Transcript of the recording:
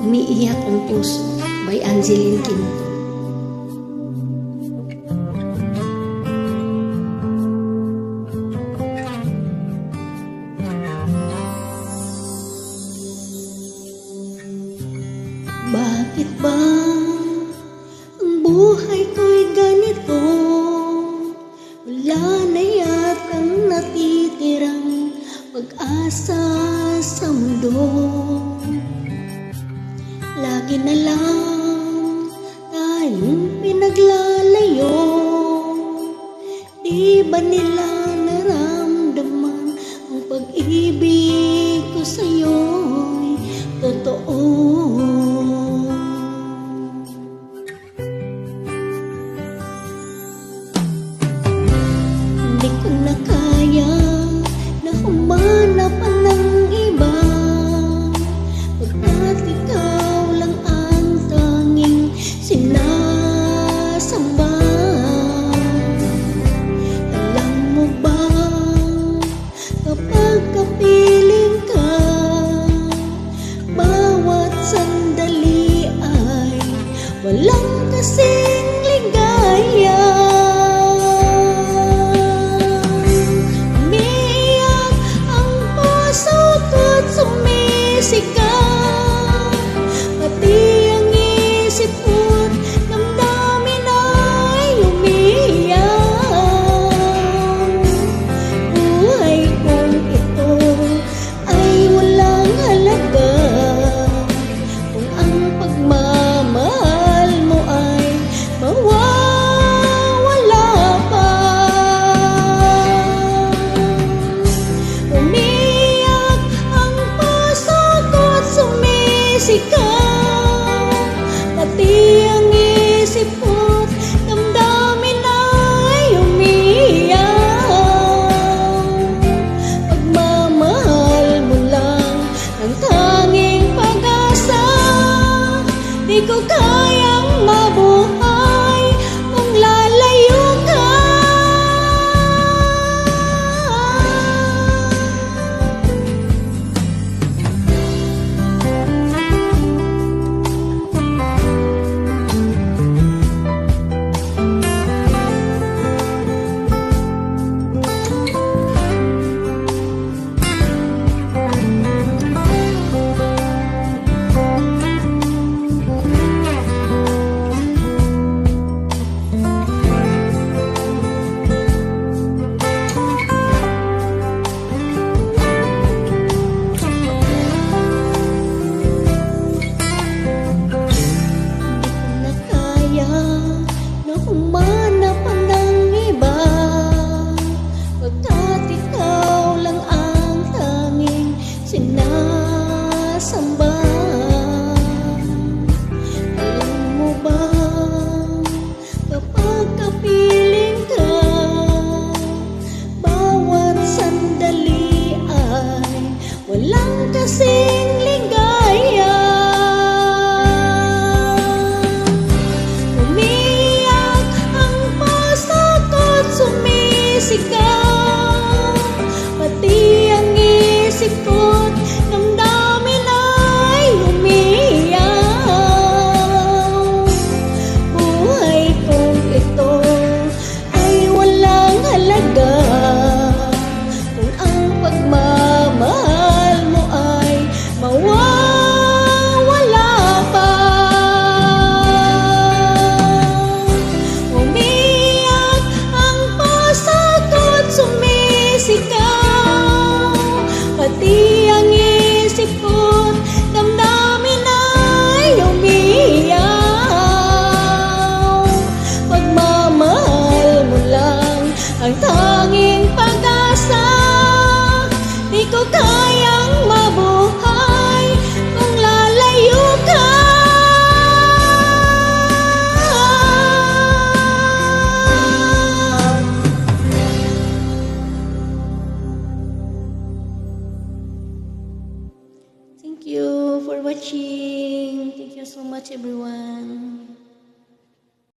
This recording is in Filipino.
Umiiyak ang puso by Angeline Quinto. Bakit ba ang buhay ko'y ganito? Wala na yatang natitirang pag-asa sa mundo. Lagi na lang tayong pinaglalayo. Di ba nila naramdaman ang pag-ibig ko sa'yo'y totoo? Hindi ko na kaya na humanap pa ng iba, pagkat ikaw lang ang tanging sinasamba. Alam mo ba, kapag kapiling ka, bawat sandali ay walang kasing ligaya. Umiiyak ang puso ko't sumisigaw, pati ang isip ko't damdamin ay umiiyak. Buhay kong ito ay walang halaga kung ang pagmamahal mo ay mawawala pa. Umiiyak ang puso ko't sumisigaw, pati ang isip ko't damdamin ay umiiyak. Pagmamahal mo lang ang tanging pag-asa, di ko kayang mabuhay kung lalayo ka. Humanap pa ng iba, pagkat ikaw lang ang tanging sinasamba. Alam mo ba, kapag kapiling ka, bawat sandali ay walang kasing ligaya. Sumisigaw, pati ang isip ko't damdamin ay umiiyak. Buhay kong ito ay walang halaga kung ang pagmamahal mo ay mawawala pa. Umiiyak ang puso ko't sumisigaw, pati ang isip ko't damdamin ay umiiyak. Pagmamahal mo lang ang